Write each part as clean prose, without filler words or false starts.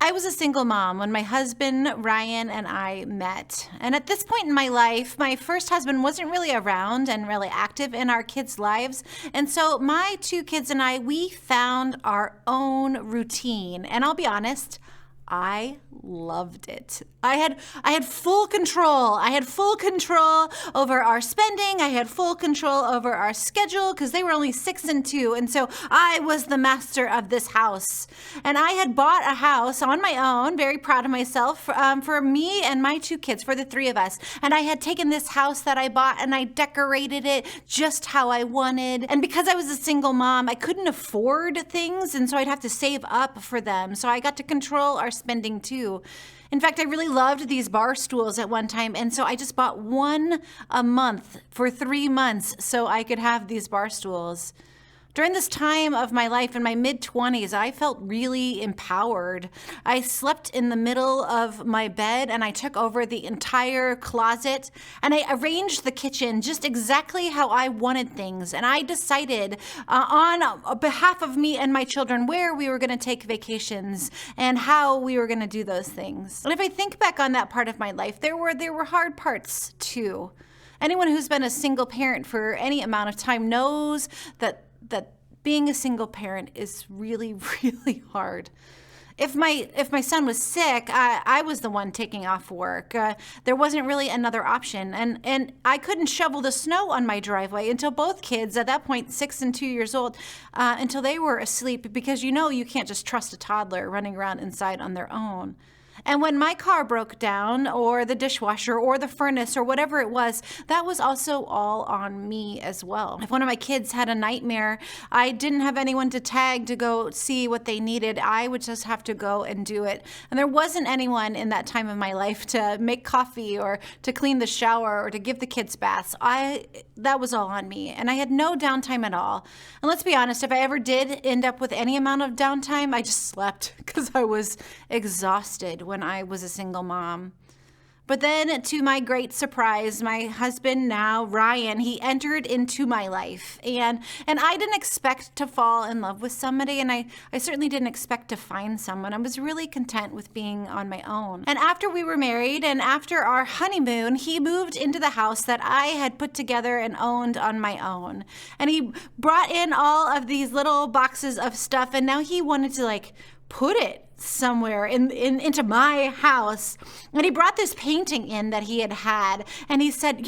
I was a single mom when my husband, Ryan, and I met. And at this point in my life, my first husband wasn't really around and really active in our kids' lives. And so my two kids and I, we found our own routine. And I'll be honest, I loved it. I had full control. I had full control over our spending. I had full control over our schedule because they were only 6 and 2. And so I was the master of this house. And I had bought a house on my own, very proud of myself, for me and my two kids, for the three of us. And I had taken this house that I bought and I decorated it just how I wanted. And because I was a single mom, I couldn't afford things. And so I'd have to save up for them. So I got to control our spending too. In fact, I really loved these bar stools at one time, and so I just bought one a month for 3 months so I could have these bar stools. During this time of my life in my mid-20s, I felt really empowered. I slept in the middle of my bed and I took over the entire closet and I arranged the kitchen just exactly how I wanted things. And I decided on behalf of me and my children where we were going to take vacations and how we were going to do those things. And if I think back on that part of my life, there were hard parts too. Anyone who's been a single parent for any amount of time knows that being a single parent is really, really hard. If my son was sick, I was the one taking off work. There wasn't really another option. And I couldn't shovel the snow on my driveway until both kids, at that point 6 and 2 years old, until they were asleep, because you can't just trust a toddler running around inside on their own. And when my car broke down, or the dishwasher, or the furnace, or whatever it was, that was also all on me as well. If one of my kids had a nightmare, I didn't have anyone to tag to go see what they needed. I would just have to go and do it. And there wasn't anyone in that time of my life to make coffee, or to clean the shower, or to give the kids baths. That was all on me. And I had no downtime at all. And let's be honest, if I ever did end up with any amount of downtime, I just slept because I was exhausted when I was a single mom. But then, to my great surprise, my husband now, Ryan, he entered into my life. And I didn't expect to fall in love with somebody, and I certainly didn't expect to find someone. I was really content with being on my own. And after we were married and after our honeymoon, he moved into the house that I had put together and owned on my own. And he brought in all of these little boxes of stuff, and now he wanted to put it somewhere into my house. And he brought this painting in that he had, and he said,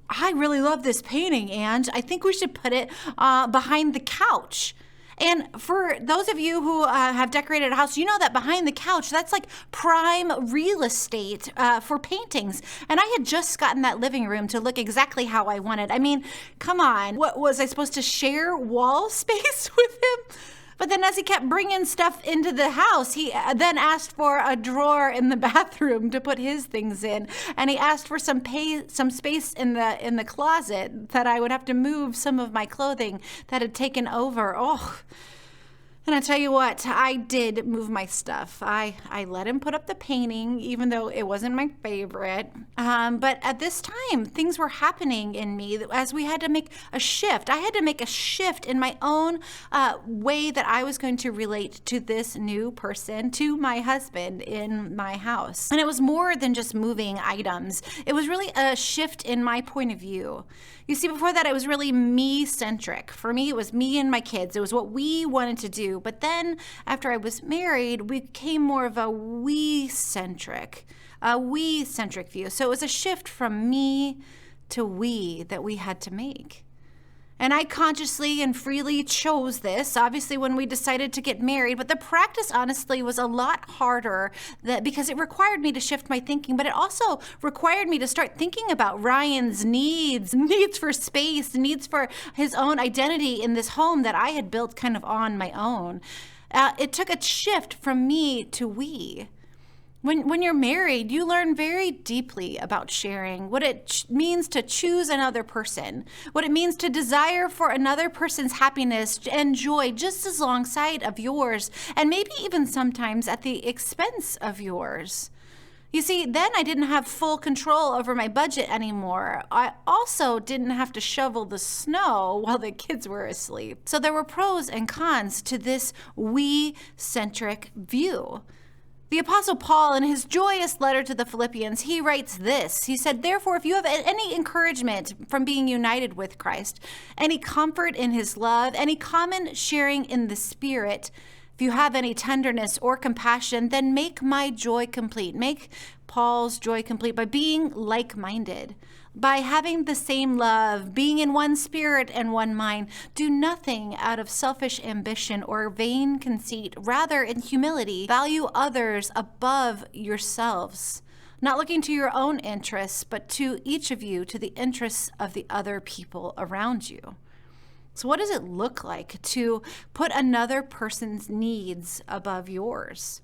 I really love this painting, and I think we should put it behind the couch. And for those of you who have decorated a house, you know that behind the couch, that's like prime real estate for paintings. And I had just gotten that living room to look exactly how I wanted. I mean, come on. What was I supposed to share wall space with him? But then as he kept bringing stuff into the house, he then asked for a drawer in the bathroom to put his things in. And he asked for some space in the closet that I would have to move some of my clothing that had taken over. Oh. And I tell you what, I did move my stuff. I let him put up the painting, even though it wasn't my favorite. But at this time, things were happening in me as we had to make a shift. I had to make a shift in my own way that I was going to relate to this new person, to my husband in my house. And it was more than just moving items. It was really a shift in my point of view. You see, before that, it was really me-centric. For me, it was me and my kids. It was what we wanted to do. But then, after I was married, we became more of a we-centric view. So it was a shift from me to we that we had to make. And I consciously and freely chose this, obviously, when we decided to get married. But the practice, honestly, was a lot harder because it required me to shift my thinking. But it also required me to start thinking about Ryan's needs for space, needs for his own identity in this home that I had built kind of on my own. It took a shift from me to we. When you're married, you learn very deeply about sharing, what it means to choose another person, what it means to desire for another person's happiness and joy just as alongside of yours, and maybe even sometimes at the expense of yours. You see, then I didn't have full control over my budget anymore. I also didn't have to shovel the snow while the kids were asleep. So there were pros and cons to this we-centric view. The Apostle Paul, in his joyous letter to the Philippians, he writes this. He said, "Therefore, if you have any encouragement from being united with Christ, any comfort in his love, any common sharing in the Spirit, if you have any tenderness or compassion, then make my joy complete." Make Paul's joy complete by being like-minded, by having the same love, being in one spirit and one mind. Do nothing out of selfish ambition or vain conceit. Rather, in humility, value others above yourselves, not looking to your own interests, but to each of you, to the interests of the other people around you. So what does it look like to put another person's needs above yours?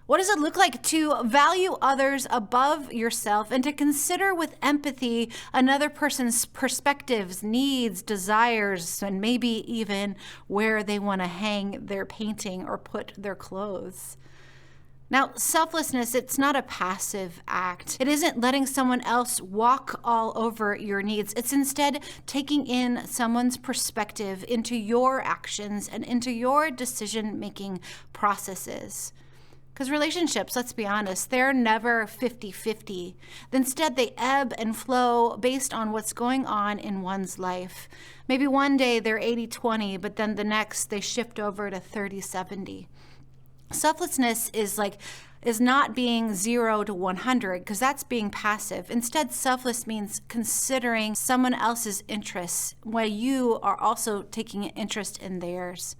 What does it look like to value others above yourself and to consider with empathy another person's perspectives, needs, desires, and maybe even where they want to hang their painting or put their clothes? Now, selflessness, it's not a passive act. It isn't letting someone else walk all over your needs. It's instead taking in someone's perspective into your actions and into your decision-making processes. Because relationships, let's be honest, they're never 50-50. Instead, they ebb and flow based on what's going on in one's life. Maybe one day they're 80-20, but then the next they shift over to 30-70. Selflessness is not being 0 to 100, because that's being passive. Instead, selfless means considering someone else's interests while you are also taking an interest in theirs.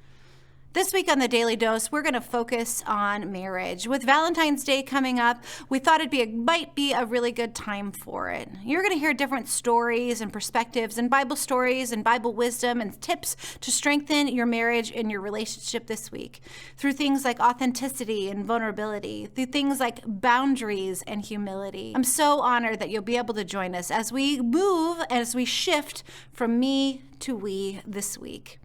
This week on the Daily Dose, we're going to focus on marriage. With Valentine's Day coming up, we thought might be a really good time for it. You're going to hear different stories and perspectives and Bible stories and Bible wisdom and tips to strengthen your marriage and your relationship this week through things like authenticity and vulnerability, through things like boundaries and humility. I'm so honored that you'll be able to join us as we move, as we shift from me to we this week.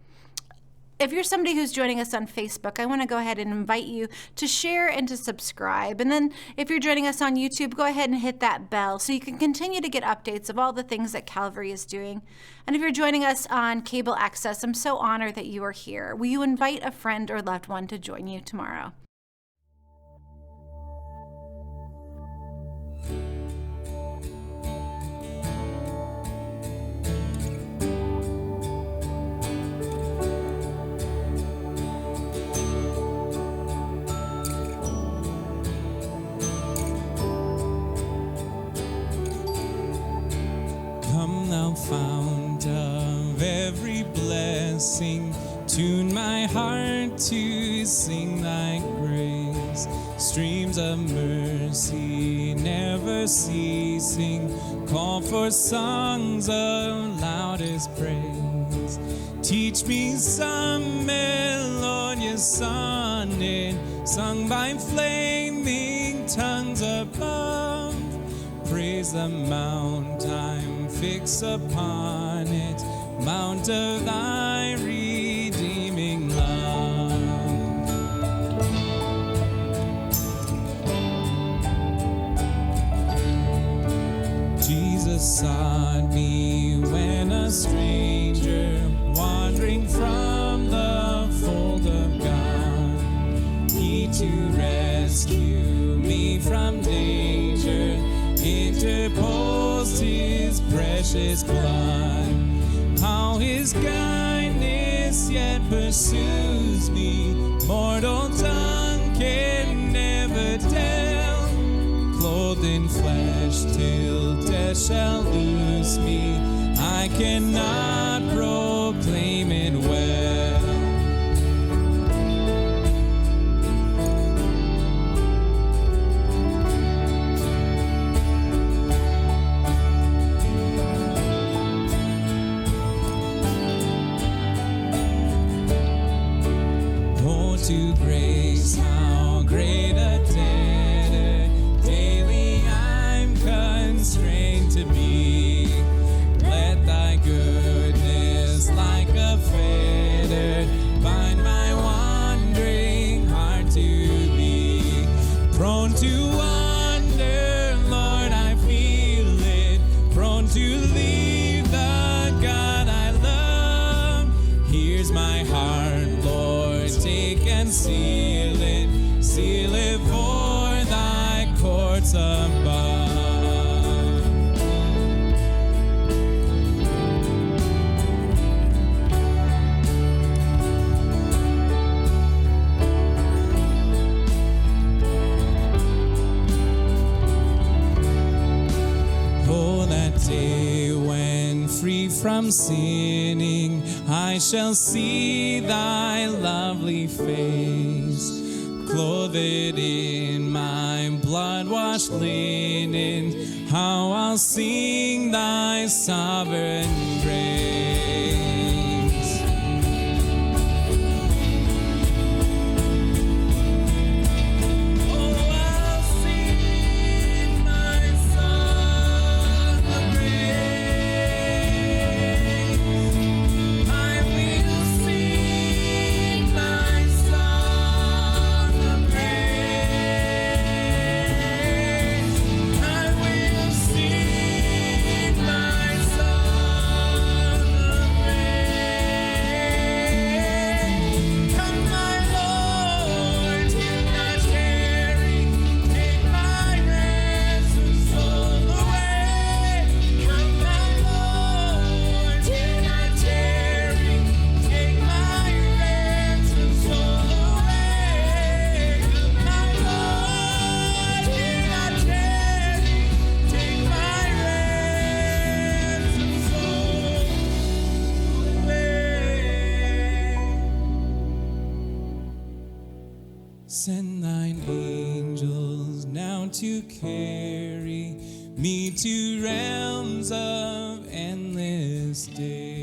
If you're somebody who's joining us on Facebook, I want to go ahead and invite you to share and to subscribe. And then if you're joining us on YouTube, go ahead and hit that bell so you can continue to get updates of all the things that Calvary is doing. And if you're joining us on cable access, I'm so honored that you are here. Will you invite a friend or loved one to join you tomorrow? Fount of every blessing, tune my heart to sing thy grace. Streams of mercy never ceasing, call for songs of loudest praise. Teach me some melodious sonnet sung by flaming tongues above. Praise the mount I'm fix upon it, mount of thy redeeming love. Jesus sought me when a stranger, wandering from the fold of God. He to rescue me from danger interposed his precious blood. How his kindness yet pursues me, mortal tongue can never tell. Clothed in flesh till death shall loose me, I cannot proclaim it well. To grace, how great a debtor daily I'm constrained to be. Let thy goodness like a fetter bind my wandering heart to thee. Prone to wander, Lord, I feel it, prone to leave the God I love. Here's my heart, Lord, take and seal it for from sinning, I shall see thy lovely face. Clothed in my blood-washed linen, how I'll sing thy sovereign grace. Oh, I'll sing thy song of praise. I will sing thy song of praise. I will sing thy song of praise. Come, my Lord, do not tarry. Take my ransom soul away. Come, my Lord, do not tarry. Take my ransom soul away. Come, my Lord, do not tarry. Take my ransom soul away. Send thine angels now to carry me to realms of endless day.